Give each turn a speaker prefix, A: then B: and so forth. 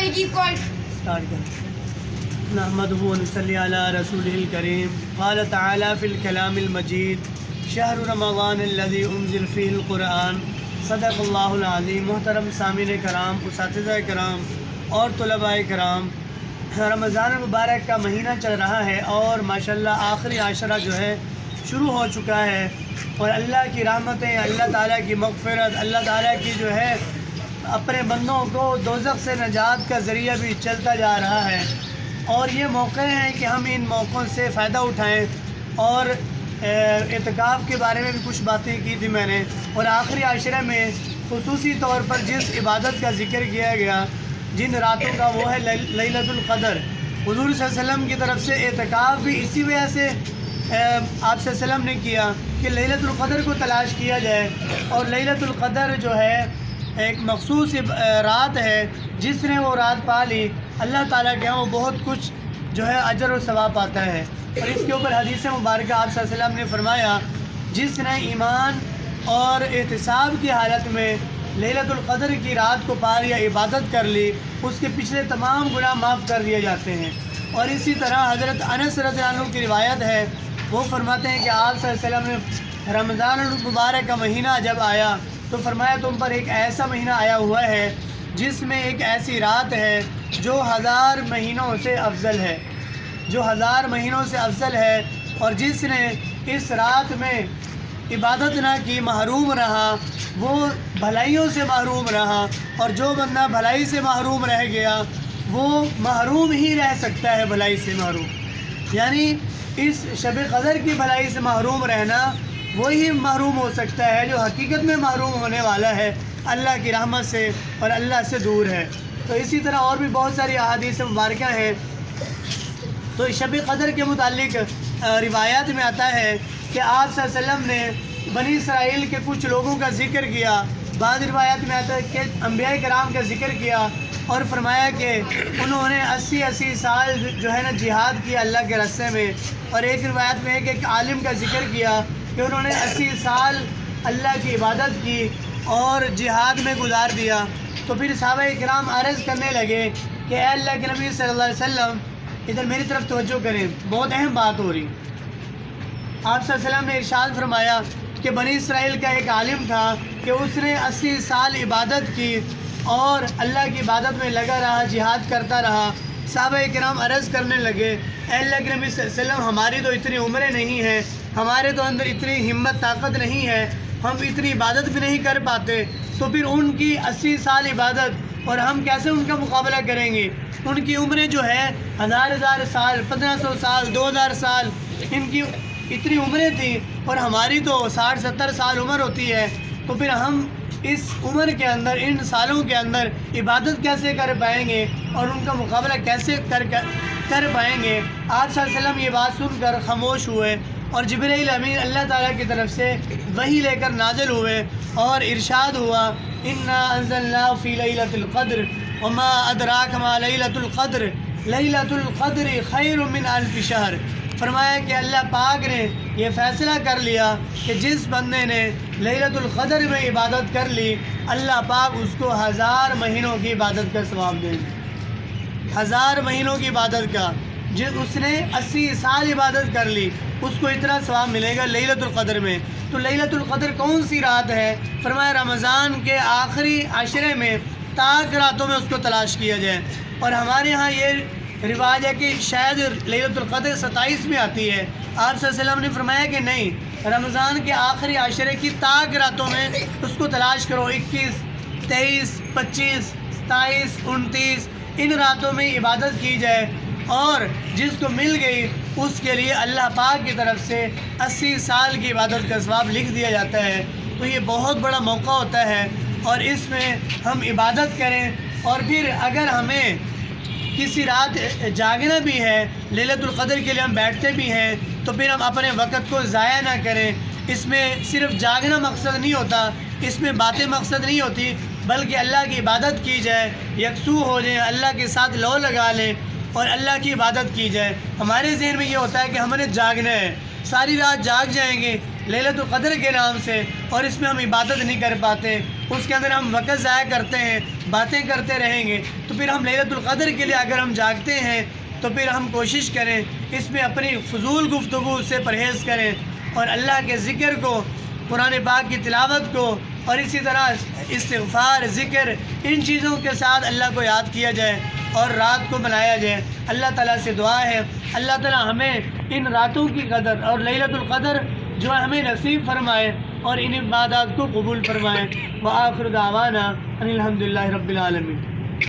A: Sorry, keep quiet.
B: Start kar. نحمده ونصلي على رسوله الكريم. قال تعالى في الكلام المجيد شهر رمضان الذي انزل فيه القرآن. صدق اللہ العظیم. محترم سامعین کرام، اساتذہ کرام اور طلباء کرام، رمضان المبارک کا مہینہ چل رہا ہے اور ماشاءاللہ آخری عشرہ جو ہے شروع ہو چکا ہے، اور اللہ کی رحمتیں، اللہ تعالیٰ کی مغفرت، اللہ تعالیٰ کی جو ہے اپنے بندوں کو دوزخ سے نجات کا ذریعہ بھی چلتا جا رہا ہے، اور یہ موقع ہیں کہ ہم ان موقعوں سے فائدہ اٹھائیں. اور اعتکاف کے بارے میں بھی کچھ باتیں کی تھی میں نے، اور آخری عشرہ میں خصوصی طور پر جس عبادت کا ذکر کیا گیا، جن راتوں کا، وہ ہے لیلۃ القدر. حضور صلی اللہ علیہ وسلم کی طرف سے اعتکاف بھی اسی وجہ سے آپ صلی اللہ علیہ وسلم نے کیا کہ لیلۃ القدر کو تلاش کیا جائے. اور لیلۃ القدر جو ہے ایک مخصوص رات ہے، جس نے وہ رات پا لی اللہ تعالیٰ کے ہاں وہ بہت کچھ جو ہے اجر و ثواب پاتا ہے. اور اس کے اوپر حدیث مبارکہ آپ صلی اللہ علیہ وسلم نے فرمایا، جس نے ایمان اور احتساب کی حالت میں لیلۃ القدر کی رات کو پا لیا، عبادت کر لی، اس کے پچھلے تمام گناہ معاف کر دیے جاتے ہیں. اور اسی طرح حضرت انس رضی اللہ عنہ کی روایت ہے، وہ فرماتے ہیں کہ آپ صلی اللہ علیہ وسلم نے رمضان المبارک کا مہینہ جب آیا تو فرمایا تم پر ایک ایسا مہینہ آیا ہوا ہے جس میں ایک ایسی رات ہے جو 1000 مہینوں سے افضل ہے، جو 1000 مہینوں سے افضل ہے. اور جس نے اس رات میں عبادت نہ کی، محروم رہا، وہ بھلائیوں سے محروم رہا. اور جو بندہ بھلائی سے محروم رہ گیا وہ محروم ہی رہ سکتا ہے بھلائی سے محروم. یعنی اس شب قدر کی بھلائی سے محروم رہنا وہی محروم ہو سکتا ہے جو حقیقت میں محروم ہونے والا ہے اللہ کی رحمت سے اور اللہ سے دور ہے. تو اسی طرح اور بھی بہت ساری احادیث مبارکہ ہیں. تو شب قدر کے متعلق روایات میں آتا ہے کہ آپ صلی اللہ علیہ وسلم نے بنی اسرائیل کے کچھ لوگوں کا ذکر کیا. بعض روایات میں آتا ہے کہ انبیاء کرام کا ذکر کیا اور فرمایا کہ انہوں نے 80 سال جو ہے نا جہاد کیا اللہ کے راستے میں. اور ایک روایت میں ہے کہ ایک عالم کا ذکر کیا کہ انہوں نے 80 سال اللہ کی عبادت کی اور جہاد میں گزار دیا. تو پھر صحابہ کرام عرض کرنے لگے کہ اے اللہ کے نبی صلی اللہ علیہ وسلم، ادھر میری طرف توجہ کریں، بہت اہم بات ہو رہی. آپ صلی اللہ علیہ وسلم نے ارشاد فرمایا کہ بنی اسرائیل کا ایک عالم تھا کہ اس نے 80 سال عبادت کی اور اللہ کی عبادت میں لگا رہا، جہاد کرتا رہا. صحابہ کرام عرض کرنے لگے اے اللہ کے نبی صلی اللہ علیہ وسلم، ہماری تو اتنی عمریں نہیں ہیں، ہمارے تو اندر اتنی ہمت طاقت نہیں ہے، ہم اتنی عبادت بھی نہیں کر پاتے، تو پھر ان کی 80 سال عبادت اور ہم کیسے ان کا مقابلہ کریں گے؟ ان کی عمریں جو ہے 1000 سال، 1500 سال، 2000 سال، ان کی اتنی عمریں تھیں، اور ہماری تو 60-70 سال عمر ہوتی ہے. تو پھر ہم اس عمر کے اندر، ان سالوں کے اندر عبادت کیسے کر پائیں گے اور ان کا مقابلہ کیسے کر پائیں گے؟ آپ صلی اللہ علیہ وسلم یہ بات سن کر خاموش ہوئے، اور جبرائیل امین اللہ تعالیٰ کی طرف سے وحی لے کر نازل ہوئے اور ارشاد ہوا انا انزلناہ فی لیلۃ القدر وما ادراک ما لیلۃ القدر لیلۃ القدر خیر من الف شہر. فرمایا کہ اللہ پاک نے یہ فیصلہ کر لیا کہ جس بندے نے لیلۃ القدر میں عبادت کر لی، اللہ پاک اس کو 1000 مہینوں کی عبادت کا ثواب دیں گے. 1000 مہینوں کی عبادت کا، اس نے 80 سال عبادت کر لی، اس کو اتنا ثواب ملے گا لیلۃ القدر میں. تو لیلۃ القدر کون سی رات ہے؟ فرمایا رمضان کے آخری عشرے میں تاک راتوں میں اس کو تلاش کیا جائے. اور ہمارے ہاں یہ رواج ہے کہ شاید لیلۃ القدر 27 میں آتی ہے. آپ صلی اللہ علیہ وسلم نے فرمایا کہ نہیں، رمضان کے آخری عشرے کی تاک راتوں میں اس کو تلاش کرو. 21، 23، 25، 27، 29 ان راتوں میں عبادت کی جائے، اور جس کو مل گئی اس کے لیے اللہ پاک کی طرف سے 80 سال کی عبادت کا ثواب لکھ دیا جاتا ہے. تو یہ بہت بڑا موقع ہوتا ہے، اور اس میں ہم عبادت کریں. اور پھر اگر ہمیں کسی رات جاگنا بھی ہے، لیلۃ القدر کے لیے ہم بیٹھتے بھی ہیں، تو پھر ہم اپنے وقت کو ضائع نہ کریں. اس میں صرف جاگنا مقصد نہیں ہوتا، اس میں باتیں مقصد نہیں ہوتی، بلکہ اللہ کی عبادت کی جائے، یکسو ہو جائیں، اللہ کے ساتھ لو لگا لیں اور اللہ کی عبادت کی جائے. ہمارے ذہن میں یہ ہوتا ہے کہ ہم نے جاگنا ہے، ساری رات جاگ جائیں گے، لیلۃ القدر کے نام سے، اور اس میں ہم عبادت نہیں کر پاتے، اس کے اندر ہم وقت ضائع کرتے ہیں، باتیں کرتے رہیں گے، تو پھر ہم لیلۃ القدر کے لیے اگر ہم جاگتے ہیں تو پھر ہم کوشش کریں اس میں اپنی فضول گفتگو سے پرہیز کریں، اور اللہ کے ذکر کو، قرآن پاک کی تلاوت کو، اور اسی طرح استغفار، ذکر، ان چیزوں کے ساتھ اللہ کو یاد کیا جائے اور رات کو منایا جائے۔ اللہ تعالیٰ سے دعا ہے اللہ تعالیٰ ہمیں ان راتوں کی قدر اور لیلۃ القدر جو ہے ہمیں نصیب فرمائے اور ان عبادات کو قبول فرمائے۔ وآخر دعوانا ان الحمد للہ رب العالمین۔